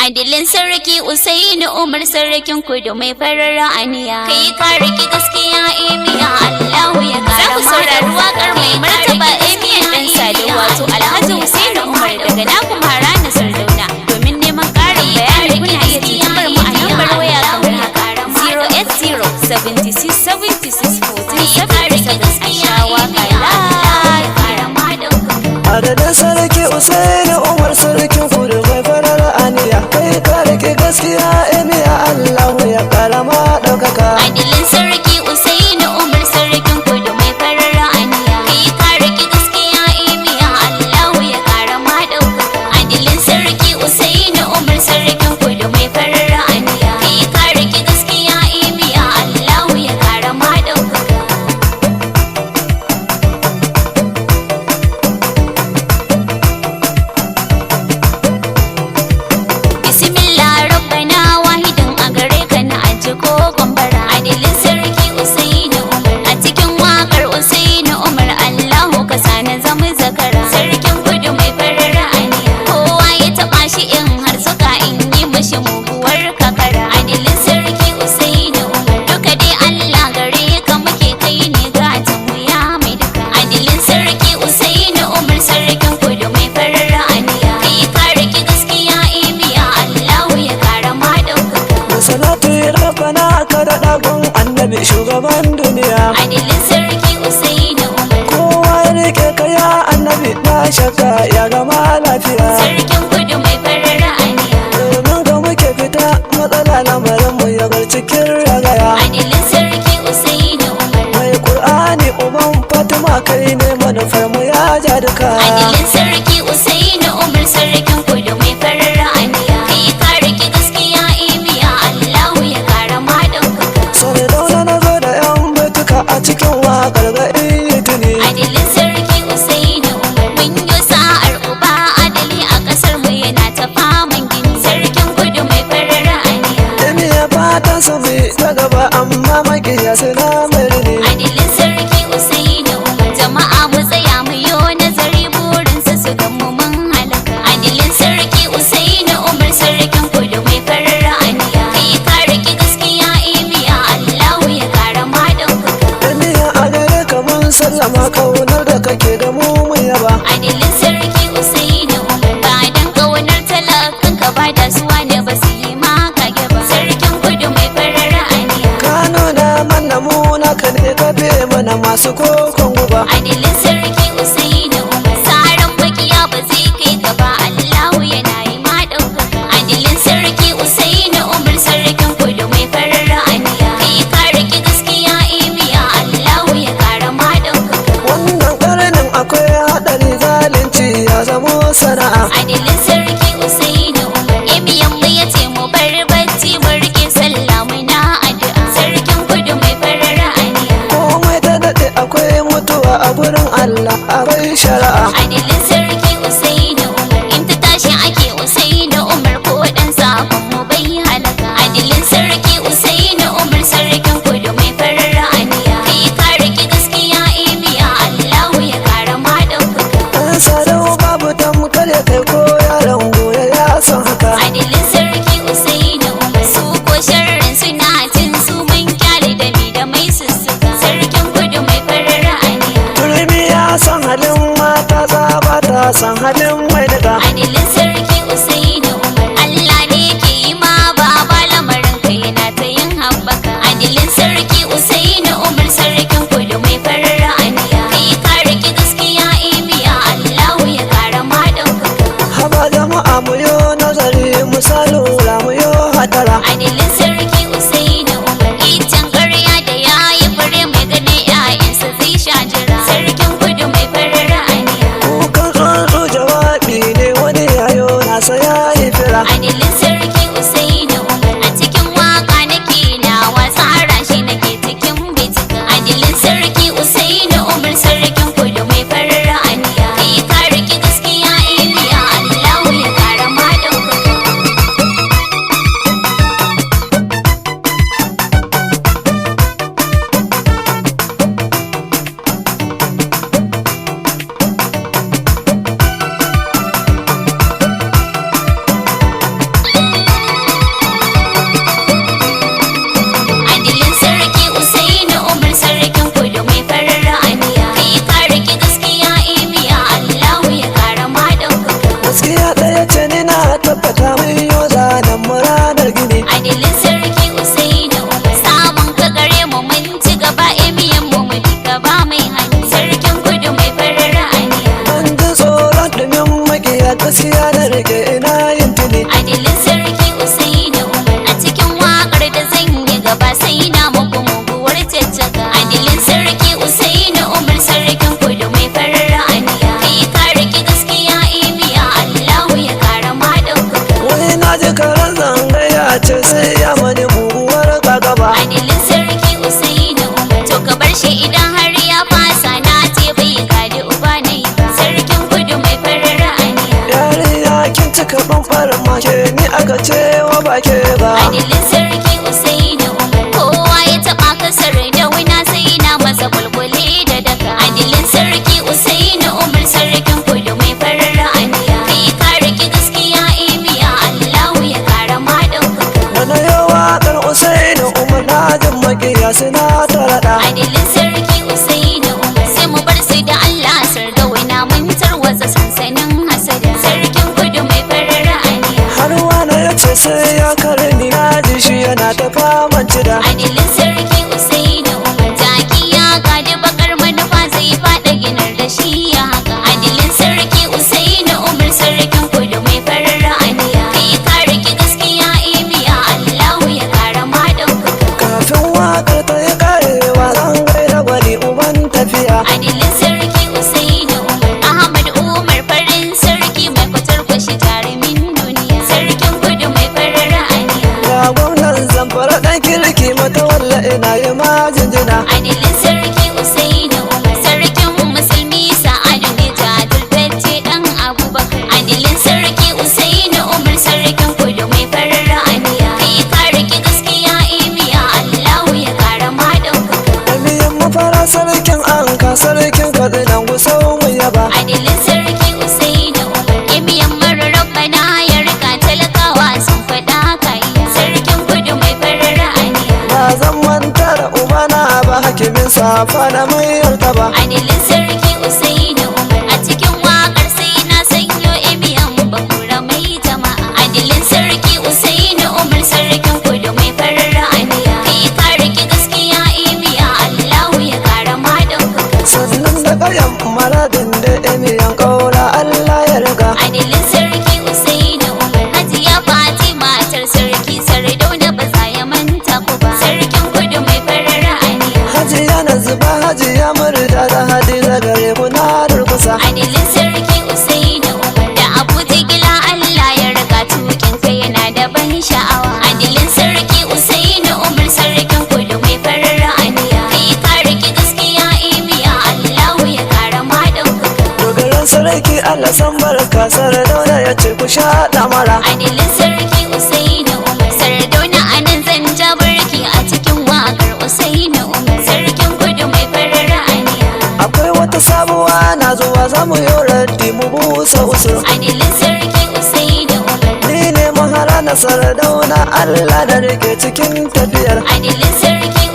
Adilin sarki Usaini Umar sarkin kudu mai farar aniya. Kai ka riki gaskiya emiya Allahu ya kara. Za ku saurari waƙar mai martaba emiyan ɗan Sale wato Alhaji Usaini Umar daga Nakum Harana Sardauna. Domin neman ƙarin bayani kuna iya tuntuɓar mu a lambar waya kamar haka 08076761477 a sha waƙa Adalin sarki Usaini Umar sarkin kudu mai farar aniya. Kai ka rike gaskiya emiya Allahu ya kara ma ɗaukaka. Adilin sarki Usaini Umar sarkin kudu mai farar aniya. Kai ka rike gaskiya emiya Allahu ya kara ma ɗaukaka. Adilin sarki Usaini Umar sarkin kudu mai farar aniya. Kai ka rike gaskiya emiya Allahu ya kara ma ɗaukaka. Bismillah rabbana wahidin a gare ka na aji ko gwambara. Adilin sarki Usaini Umar a cikin wakar Usaini Umar Allahu ka sani zama zakara. Sarkin kudu mai farar aniya kowa ya taba shi in har suka in yi mashi muguwar kakara. Adilin sarki Usaini Umar duka dai Allah gare ka muke kai ne gatan mu ya mai duka. Adilin sarki Usaini Umar sarkin kudu mai farar aniya. Kai ka riki gaskiya emiya Allahu ya kara ma ɗaukaka. Da salatu rabbana ka daɗa gun annabi shugaban duniya. Adilin sarki Usaini Umar Kowa ya rike ka ya annabi na shakka ya gama lafiya. sarkin kudu mai farar aniya. Domin ka muke fita matsala lamarin mu ya bar cikin ragaya. Adilin sarki Usaini Umar Mai Qur'ani uban Fatima kai ne manufar mu ya ja duka. Adilin sarki Usaini Umar sarkin kudu mai farar aniya. Kai ka riki gaskiya emiya Allahu ya kara ma ɗaukaka. Sardauna na zo da yan baituka a cikin waƙar ga tuni. Adilin sarki Usaini Umar mun yi sa'ar uba adali a ƙasar mu yana ta faman gini. Sarkin kudu mai farar aniya. Dami ya fatan sa mai ta gaba amma makiya suna mai rini. Adilin sarki Usaini Umar jama'a mu tsaya mu yo nazari burinsa su ga mu mun halaka. Adilin sarki Usaini Umar sarkin kudu mai farar aniya. Kai ka riki gaskiya emiya Allahu ya kara ma ɗaukaka. Dami ya a gare ka mun sallama kaunar da kake da mu yaba. Adilin sarki Usaini Umar ba dan kaunar talakan ka ba da suwa ne ba su yi maka ba. Sarkin kudu mai farar aniya. Ka nuna mana mu naka ne ka be mana masu kokon guba. Adilin sarki Usaini Umar tsarin makiya ba zai kai gaba Allahu yana yi ma ɗaukaka. Adilin sarki Usaini Umar sarkin kudu mai farar aniya. Kai ka riki gaskiya emiya Allahu ya kara ma ɗaukaka. Wannan ƙarnin akwai haɗari zalunci ya zamo sana'a. Adilin sarki Usaini Umar emiyan mu ya ce mu bar bacci mu rike sallah muna addu'a. Sarkin kudu mai farar aniya. Komai ta daɗe akwai mutuwa a gurin mata mun yo zanen muranar gini. adilin sarki Usaini Umar samun ka gare mu mun ci gaba emiyan mu mu bi gaba mai hannu sarkin kudu mai farar aniya Ban ji tsoron dumin makiya gaskiya na rike ina yin tuni. adilin sarki Usaini Umar a cikin wakar da zan yi gaba sai na muku muguwar caccaka adilin sarki Usaini Umar sarkin kudu mai farar aniya kai ka riki gaskiya emiya Allahu ya kara ma ɗaukaka Wani na ji karar zangaya ce sai ya mani muguwar gaba. adilin sarki Usaini Umar to ka bar shi idan har ya fasa na ce bai gadi uba ne ba sarkin kudu mai farar aniya Yarinya kin cika ɓanɓarin make ni aka ce wa ba ke ba. adilin sarki Usaini Umar kowa ya taɓa kasar da wina sai na masa bulbule da daka adilin sarki Usaini Umar sarkin kudu mai farar aniya kai ka riki gaskiya emiya Allahu ya kara ma ɗaukaka Wani yawa kan Usaini Umar na jin makiya suna ta raɗa. adilin sarki Usaini Umar sai mu bar su da Allah sardauna mun tarwatsa sansanin hasada sarkin kudu mai farar aniya Har wani ya ce sai ya kare ni na ji shi yana ta faman cida. adilin sarki Usaini Umar jaki ya gadi bakar manufa zai fada ginar da shi ya haka adilin sarki Usaini Umar sarkin kudu mai farar aniya kai ka riki gaskiya emiya Allahu ya kara ma ɗaukaka Kafin waƙar ta yi karewa zan gaida gwani uban tafiya. adilin sarki Usaini Umar Ahmad Umar farin sarki mai kwatar kwashi jarumin duniya sarkin kudu mai farar aniya Ga gwamnan zamfara ɗan kirki mata walla ina yi ma jinjina. adilin sarki Usaini Umar sarkin musulmi Sa'adu ne jajirtacce dan Abubakar adilin sarki Usaini Umar sarkin kudu mai farar aniya kai ka riki gaskiya emiya Allahu ya kara ma ɗaukaka Ɗabi'in mafara sarkin anka sarkin katsinan gusau mu yaba. adilin sarki Usaini Umar emiyan mara rabbana ya rika talakawa sun faɗa kaiya sarkin kudu mai farar aniya Ba zan manta da ubana ba hakimin safa da mai yartaba. adilin sarki Usaini Umar a cikin wakar sai na sanyo emiyan bakura mai jama'a adilin sarki Usaini Umar sarkin kudu mai farar aniya kai ka riki gaskiya emiya Allahu ya kara ma ɗaukaka Sannan da ƙayan maradin da emiyan ƙaura Allah ya riga. adilin sarki Usaini Umar hajiya Fatima matar sarki sardauna ba za ya manta ku ba sarkin kudu mai farar aniya Hajiya na zuba hajiya murda da hadiza gare ku na durkusa. adilin sarki Usaini Umar da Abu Jigila Allah ya riga tukin ka yana da ban sha'awa adilin sarki Usaini Umar sarkin kudu mai farar aniya kai ka riki gaskiya emiya Allahu ya kara ma ɗaukaka Dogaran sarki Allah san barka sardauna ya ce ku sha ɗamara. adilin sarki Usaini Umar sardauna anan zan ja barki a cikin wakar Usaini Umar sarkin kudu mai farar aniya Akwai wata sabuwa na zuwa za mu yi raddi mu busa usur. adilin sarki Usaini Umar Ni ne mahara na sardauna Allah da rike cikin tafiyar. adilin sarki